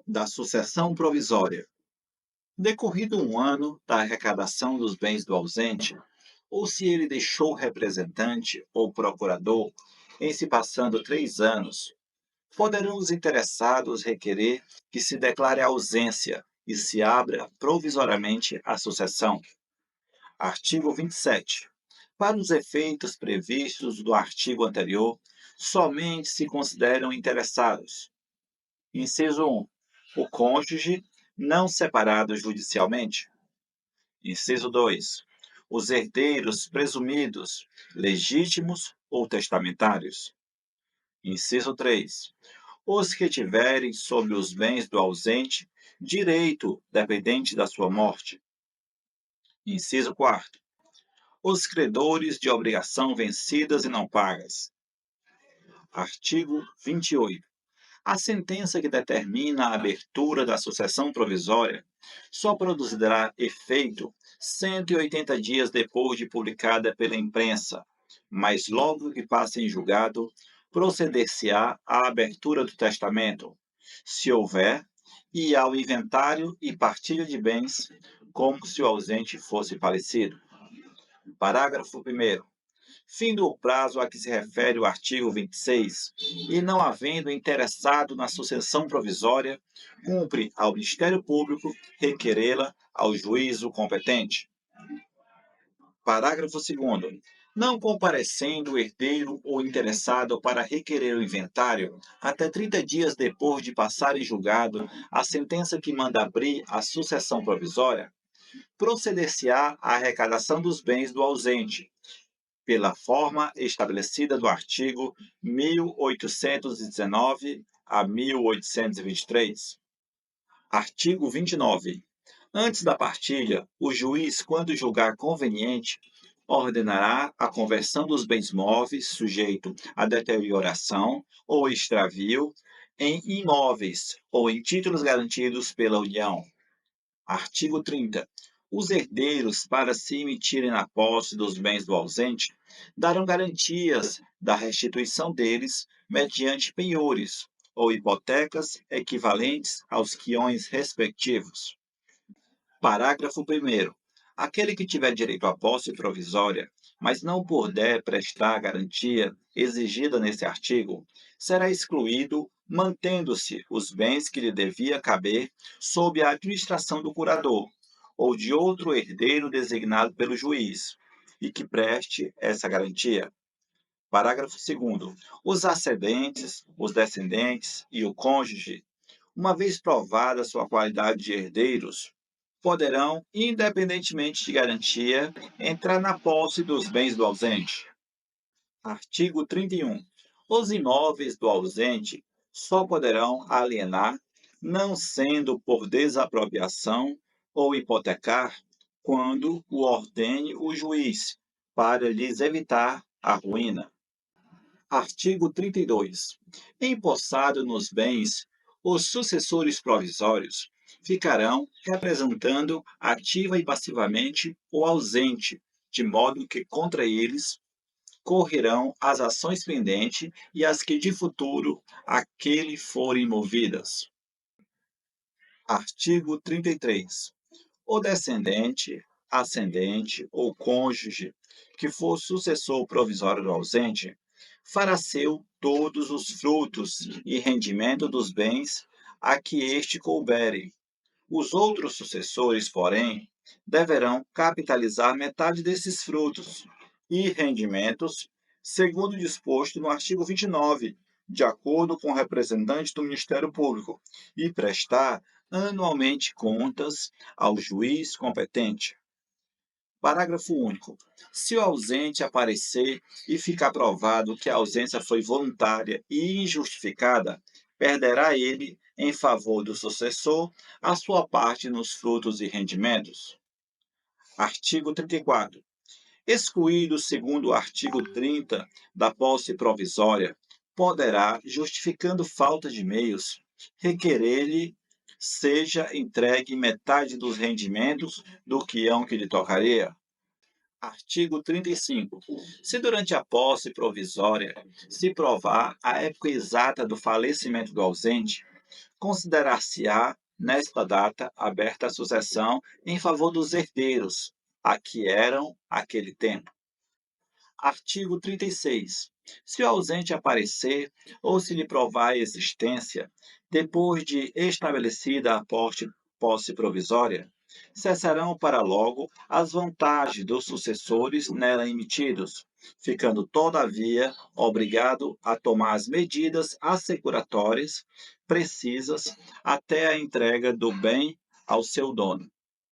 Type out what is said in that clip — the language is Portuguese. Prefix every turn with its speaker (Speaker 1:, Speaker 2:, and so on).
Speaker 1: da sucessão provisória. Decorrido um ano da arrecadação dos bens do ausente, ou se ele deixou representante ou procurador, em se passando 3 anos, poderão os interessados requerer que se declare a ausência e se abra provisoriamente a sucessão. Artigo 27. Para os efeitos previstos do artigo anterior, somente se consideram interessados. Inciso 1. O cônjuge não separado judicialmente. Inciso 2. Os herdeiros presumidos, legítimos ou testamentários. Inciso 3. Os que tiverem sobre os bens do ausente direito dependente da sua morte. Inciso 4. Os credores de obrigação vencidas e não pagas. Artigo 28. A sentença que determina a abertura da sucessão provisória só produzirá efeito 180 dias depois de publicada pela imprensa, mas logo que passe em julgado, proceder-se-á à abertura do testamento, se houver, e ao inventário e partilha de bens, como se o ausente fosse falecido. Parágrafo 1º. Findo o prazo a que se refere o artigo 26, e não havendo interessado na sucessão provisória, cumpre ao Ministério Público requerê-la ao juízo competente. Parágrafo 2º. Não comparecendo o herdeiro ou interessado para requerer o inventário, até 30 dias depois de passar em julgado a sentença que manda abrir a sucessão provisória, proceder-se-á à arrecadação dos bens do ausente, pela forma estabelecida do artigo 1819 a 1823. Artigo 29. Antes da partilha, o juiz, quando julgar conveniente, ordenará a conversão dos bens móveis sujeito à deterioração ou extravio em imóveis ou em títulos garantidos pela União. Artigo 30. Os herdeiros, para se emitirem na posse dos bens do ausente, darão garantias da restituição deles mediante penhores ou hipotecas equivalentes aos quiões respectivos. Parágrafo 1º. Aquele que tiver direito à posse provisória, mas não puder prestar a garantia exigida nesse artigo, será excluído, mantendo-se os bens que lhe devia caber sob a administração do curador ou de outro herdeiro designado pelo juiz, e que preste essa garantia. Parágrafo 2º. Os ascendentes, os descendentes e o cônjuge, uma vez provada sua qualidade de herdeiros, poderão, independentemente de garantia, entrar na posse dos bens do ausente. Artigo 31. Os imóveis do ausente só poderão alienar, não sendo por desapropriação ou hipotecar, quando o ordene o juiz, para lhes evitar a ruína. Artigo 32. Empossado nos bens, os sucessores provisórios ficarão representando ativa e passivamente o ausente, de modo que contra eles correrão as ações pendentes e as que de futuro aquele forem movidas. Artigo 33. O descendente, ascendente ou cônjuge que for sucessor provisório do ausente fará seu todos os frutos e rendimento dos bens a que este coubere. Os outros sucessores, porém, deverão capitalizar metade desses frutos e rendimentos, segundo disposto no artigo 29, de acordo com o representante do Ministério Público, e prestar anualmente contas ao juiz competente. Parágrafo único. Se o ausente aparecer e ficar provado que a ausência foi voluntária e injustificada, perderá ele, em favor do sucessor, a sua parte nos frutos e rendimentos. Artigo 34. Excluído segundo o artigo 30 da posse provisória, poderá, justificando falta de meios, requerer-lhe seja entregue metade dos rendimentos do quião que lhe tocaria. Artigo 35. Se durante a posse provisória se provar a época exata do falecimento do ausente, considerar-se-á, nesta data, aberta a sucessão em favor dos herdeiros, a que eram, aquele tempo. Artigo 36. Se o ausente aparecer ou se lhe provar a existência, depois de estabelecida a posse provisória, cessarão para logo as vantagens dos sucessores nela emitidos, ficando, todavia, obrigado a tomar as medidas assecuratórias precisas até a entrega do bem ao seu dono.